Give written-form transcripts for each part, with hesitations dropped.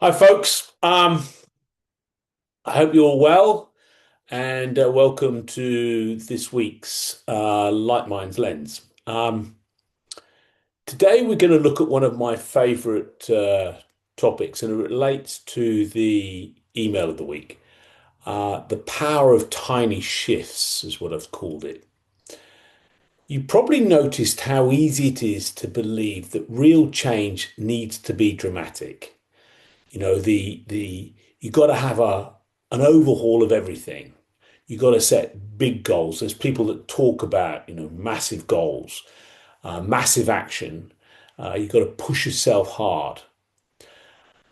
Hi, folks. I hope you're all well, and welcome to this week's Light Minds Lens. Today, we're going to look at one of my favorite topics, and it relates to the email of the week. The power of tiny shifts is what I've called it. You probably noticed how easy it is to believe that real change needs to be dramatic. The you got to have a an overhaul of everything. You got to set big goals. There's people that talk about, massive goals, massive action. You got to push yourself hard.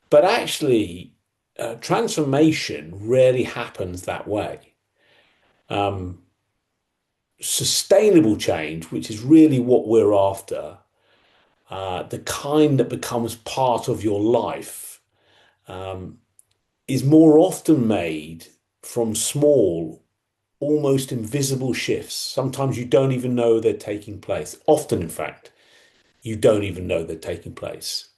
But actually, transformation rarely happens that way. Um, Sustainable change, which is really what we're after, the kind that becomes part of your life, um, is more often made from small, almost invisible shifts. Sometimes you don't even know they're taking place. Often, in fact, you don't even know they're taking place.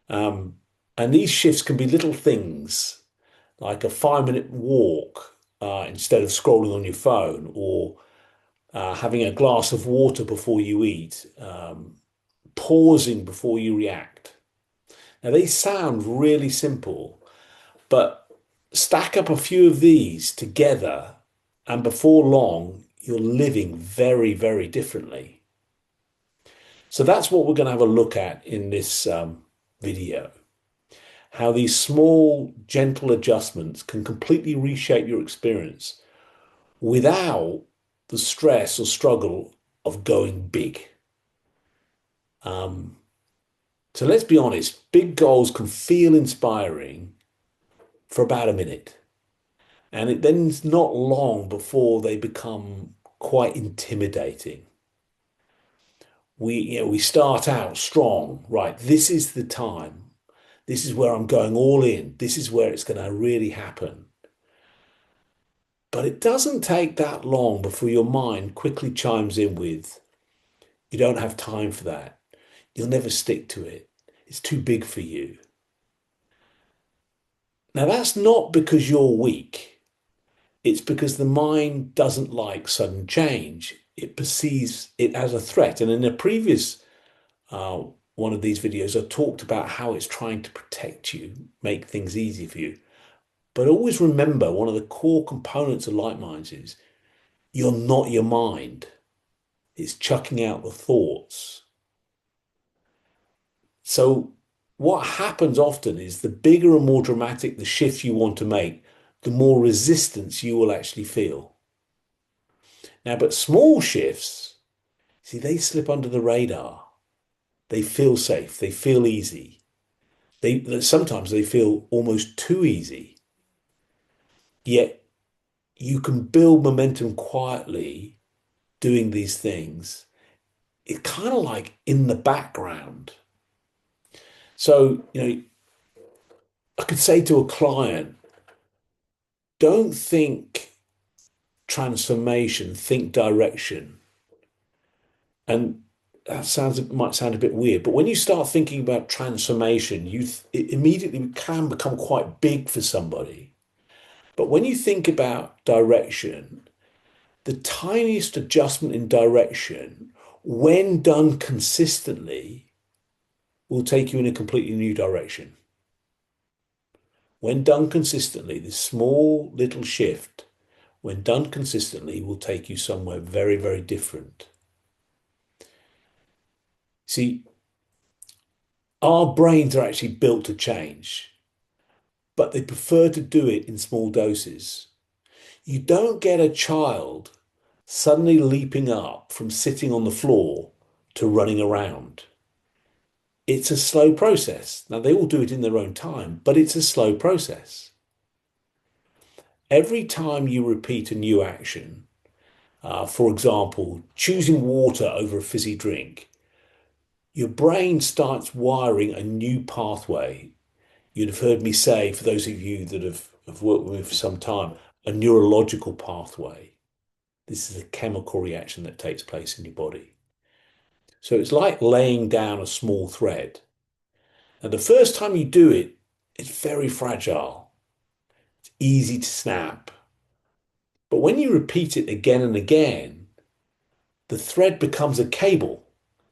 Um, and these shifts can be little things like a 5 minute walk instead of scrolling on your phone, or having a glass of water before you eat, pausing before you react. Now, they sound really simple, but stack up a few of these together, and before long, you're living very, very differently. So that's what we're going to have a look at in this video. How these small, gentle adjustments can completely reshape your experience without the stress or struggle of going big. Um, so let's be honest, big goals can feel inspiring for about a minute. And then it's not long before they become quite intimidating. We start out strong, right? This is the time. This is where I'm going all in. This is where it's going to really happen. But it doesn't take that long before your mind quickly chimes in with, you don't have time for that. You'll never stick to it. It's too big for you. Now, that's not because you're weak. It's because the mind doesn't like sudden change. It perceives it as a threat. And in a previous uh, one of these videos, I talked about how it's trying to protect you, make things easy for you. But always remember, one of the core components of Light Minds is you're not your mind. It's chucking out the thoughts. So what happens often is the bigger and more dramatic the shift you want to make, the more resistance you will actually feel. Now, but small shifts, see, they slip under the radar. They feel safe. They feel easy. Sometimes they feel almost too easy. Yet you can build momentum quietly doing these things. It's kind of like in the background. So, I could say to a client, don't think transformation, think direction. And might sound a bit weird, but when you start thinking about transformation, it immediately can become quite big for somebody. But when you think about direction, the tiniest adjustment in direction, when done consistently, will take you in a completely new direction. When done consistently, this small little shift, when done consistently, will take you somewhere very, very different. See, our brains are actually built to change, but they prefer to do it in small doses. You don't get a child suddenly leaping up from sitting on the floor to running around. It's a slow process. Now, they all do it in their own time, but it's a slow process. Every time you repeat a new action, for example, choosing water over a fizzy drink, your brain starts wiring a new pathway. You'd have heard me say, for those of you that have worked with me for some time, a neurological pathway. This is a chemical reaction that takes place in your body. So it's like laying down a small thread. And the first time you do it, it's very fragile, easy to snap. But when you repeat it again and again, the thread becomes a cable,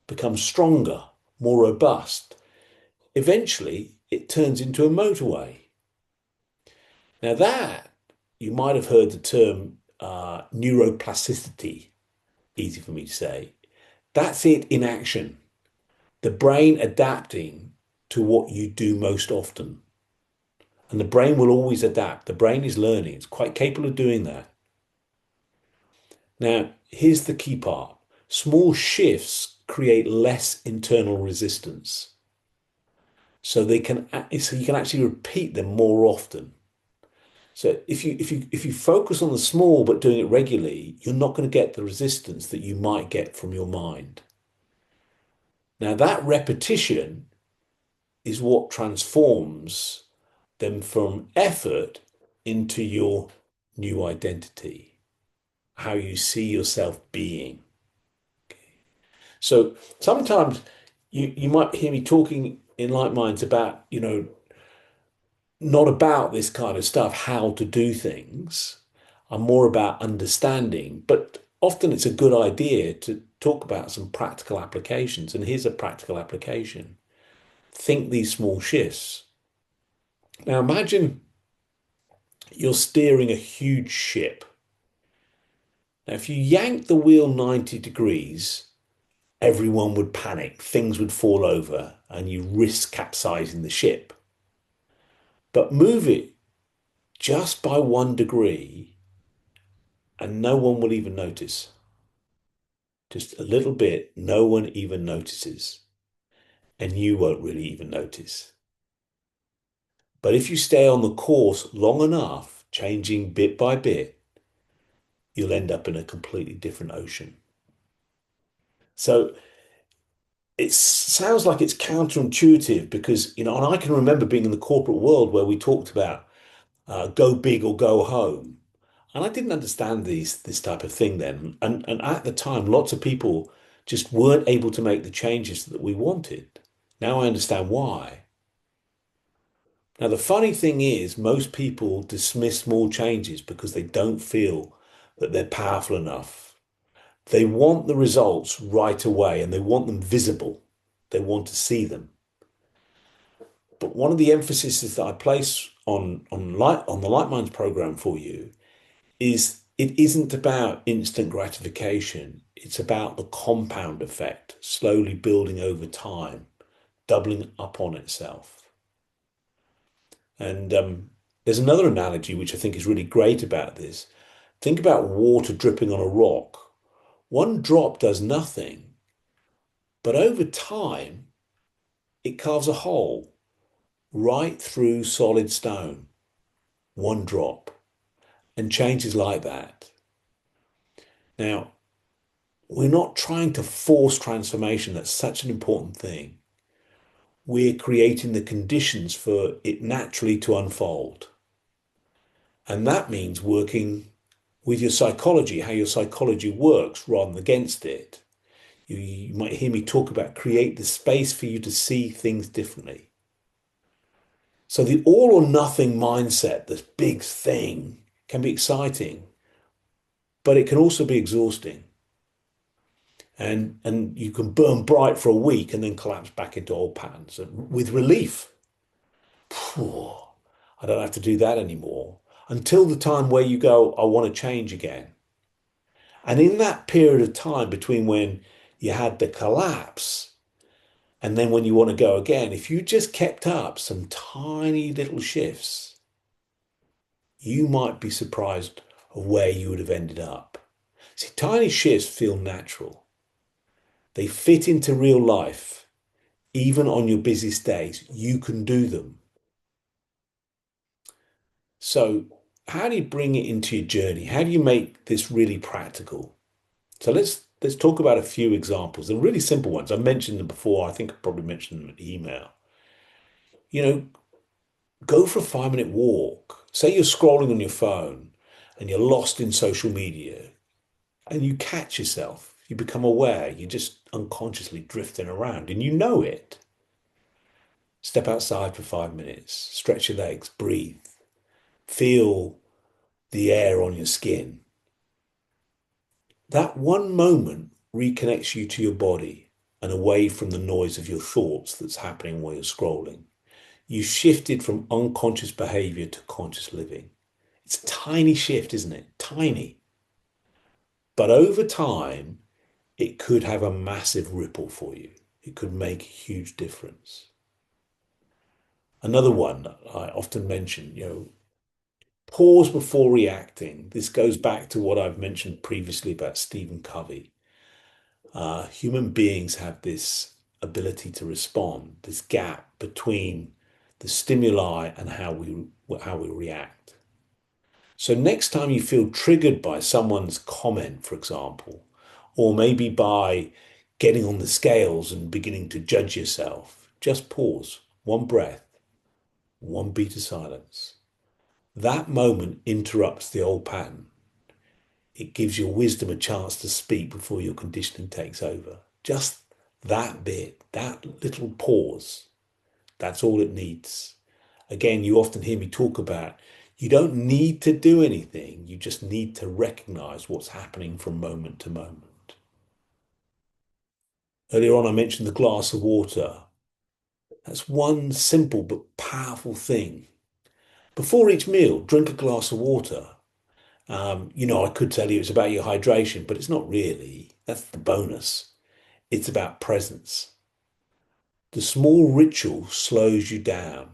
becomes stronger, more robust. Eventually, it turns into a motorway. Now, that you might have heard the term neuroplasticity, easy for me to say. That's it in action. The brain adapting to what you do most often. And the brain will always adapt. The brain is learning, it's quite capable of doing that. Now, here's the key part, small shifts create less internal resistance. So you can actually repeat them more often. So if you focus on the small but doing it regularly, you're not going to get the resistance that you might get from your mind. Now that repetition is what transforms them from effort into your new identity, how you see yourself being. So sometimes you might hear me talking in like minds about, not about this kind of stuff, how to do things. I'm more about understanding, but often it's a good idea to talk about some practical applications. And here's a practical application. Think these small shifts. Now imagine you're steering a huge ship. Now, if you yank the wheel 90 degrees, everyone would panic, things would fall over, and you risk capsizing the ship. But move it just by 1 degree, and no one will even notice. Just a little bit, no one even notices, and you won't really even notice. But if you stay on the course long enough, changing bit by bit, you'll end up in a completely different ocean. So it sounds like it's counterintuitive because, and I can remember being in the corporate world where we talked about go big or go home. And I didn't understand this type of thing then. And at the time, lots of people just weren't able to make the changes that we wanted. Now I understand why. Now, the funny thing is, most people dismiss small changes because they don't feel that they're powerful enough. They want the results right away and they want them visible. They want to see them. But one of the emphases that I place on the Light Minds program for you is it isn't about instant gratification. It's about the compound effect, slowly building over time, doubling up on itself. And there's another analogy which I think is really great about this. Think about water dripping on a rock. One drop does nothing, but over time, it carves a hole right through solid stone. One drop, and change is like that. Now, we're not trying to force transformation. That's such an important thing. We're creating the conditions for it naturally to unfold. And that means working with your psychology, how your psychology works rather than against it. You might hear me talk about create the space for you to see things differently. So the all or nothing mindset, this big thing, can be exciting, but it can also be exhausting. And you can burn bright for a week and then collapse back into old patterns and with relief. Phew, I don't have to do that anymore until the time where you go, I want to change again. And in that period of time between when you had the collapse and then when you want to go again, if you just kept up some tiny little shifts, you might be surprised of where you would have ended up. See, tiny shifts feel natural. They fit into real life. Even on your busiest days, you can do them. So, how do you bring it into your journey? How do you make this really practical? So let's talk about a few examples. They're really simple ones. I mentioned them before. I think I probably mentioned them in the email. You know, go for a 5 minute walk. Say you're scrolling on your phone and you're lost in social media and you catch yourself. You become aware. You're just unconsciously drifting around and you know it. step outside for 5 minutes, stretch your legs, breathe, feel the air on your skin. That one moment reconnects you to your body and away from the noise of your thoughts that's happening while you're scrolling. You shifted from unconscious behavior to conscious living. It's a tiny shift, isn't it? Tiny. But over time, it could have a massive ripple for you. It could make a huge difference. Another one I often mention, pause before reacting. This goes back to what I've mentioned previously about Stephen Covey. Human beings have this ability to respond, this gap between the stimuli and how we react. So next time you feel triggered by someone's comment, for example, or maybe by getting on the scales and beginning to judge yourself, just pause, one breath, one beat of silence. That moment interrupts the old pattern. It gives your wisdom a chance to speak before your conditioning takes over. Just that bit, that little pause, that's all it needs. Again, you often hear me talk about you don't need to do anything, you just need to recognize what's happening from moment to moment. Earlier on, I mentioned the glass of water. That's one simple but powerful thing. Before each meal, drink a glass of water. I could tell you it's about your hydration, but it's not really. That's the bonus. It's about presence. The small ritual slows you down,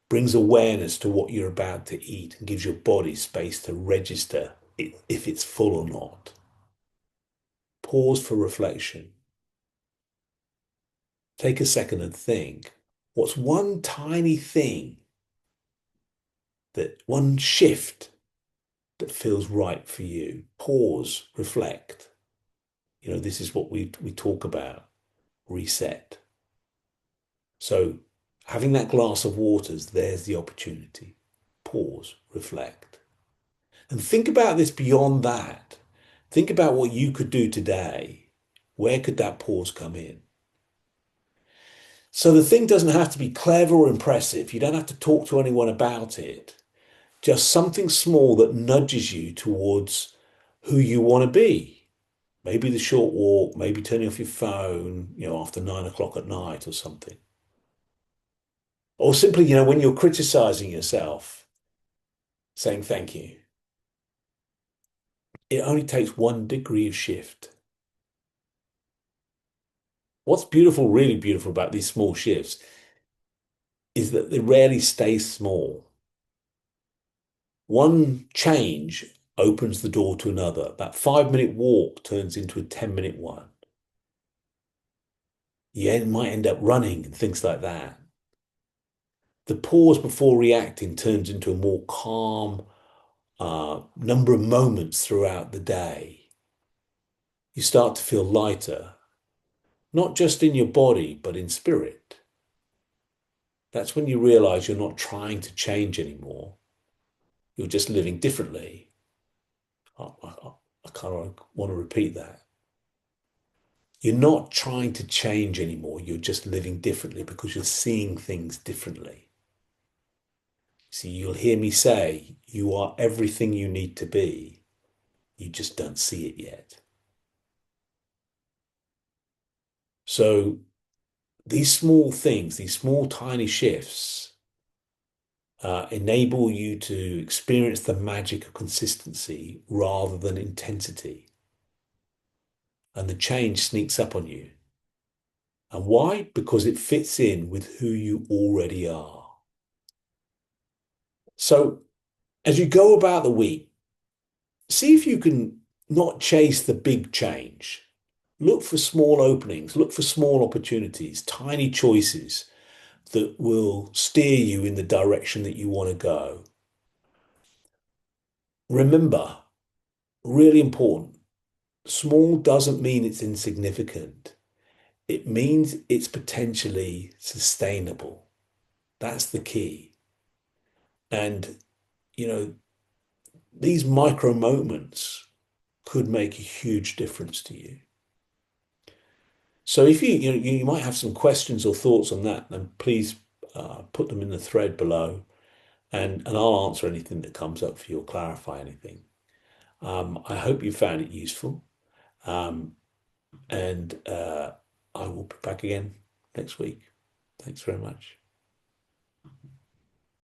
brings awareness to what you're about to eat, and gives your body space to register if it's full or not. Pause for reflection. Take a second and think, what's one tiny thing, one shift that feels right for you? Pause, reflect. This is what we talk about, reset. So having that glass of waters, there's the opportunity. Pause, reflect. And think about this beyond that. Think about what you could do today. Where could that pause come in? So the thing doesn't have to be clever or impressive. You don't have to talk to anyone about it. Just something small that nudges you towards who you want to be. Maybe the short walk, maybe turning off your phone, after 9 o'clock at night or something. Or simply, when you're criticizing yourself, saying thank you. It only takes 1 degree of shift. What's beautiful, really beautiful about these small shifts is that they rarely stay small. One change opens the door to another. That 5-minute walk turns into a 10-minute one. You might end up running and things like that. The pause before reacting turns into a more calm number of moments throughout the day. You start to feel lighter, not just in your body, but in spirit. That's when you realize you're not trying to change anymore. You're just living differently. I kind of want to repeat that. You're not trying to change anymore. You're just living differently because you're seeing things differently. See, you'll hear me say, you are everything you need to be. You just don't see it yet. So these small things, these small tiny shifts, enable you to experience the magic of consistency rather than intensity. And the change sneaks up on you. And why? Because it fits in with who you already are. So as you go about the week, see if you can not chase the big change. Look for small openings, look for small opportunities, tiny choices that will steer you in the direction that you want to go. Remember, really important, small doesn't mean it's insignificant. It means it's potentially sustainable. That's the key. And, these micro moments could make a huge difference to you. So if you might have some questions or thoughts on that, then please put them in the thread below, and I'll answer anything that comes up for you or clarify anything. I hope you found it useful, um, and I will be back again next week. Thanks very much.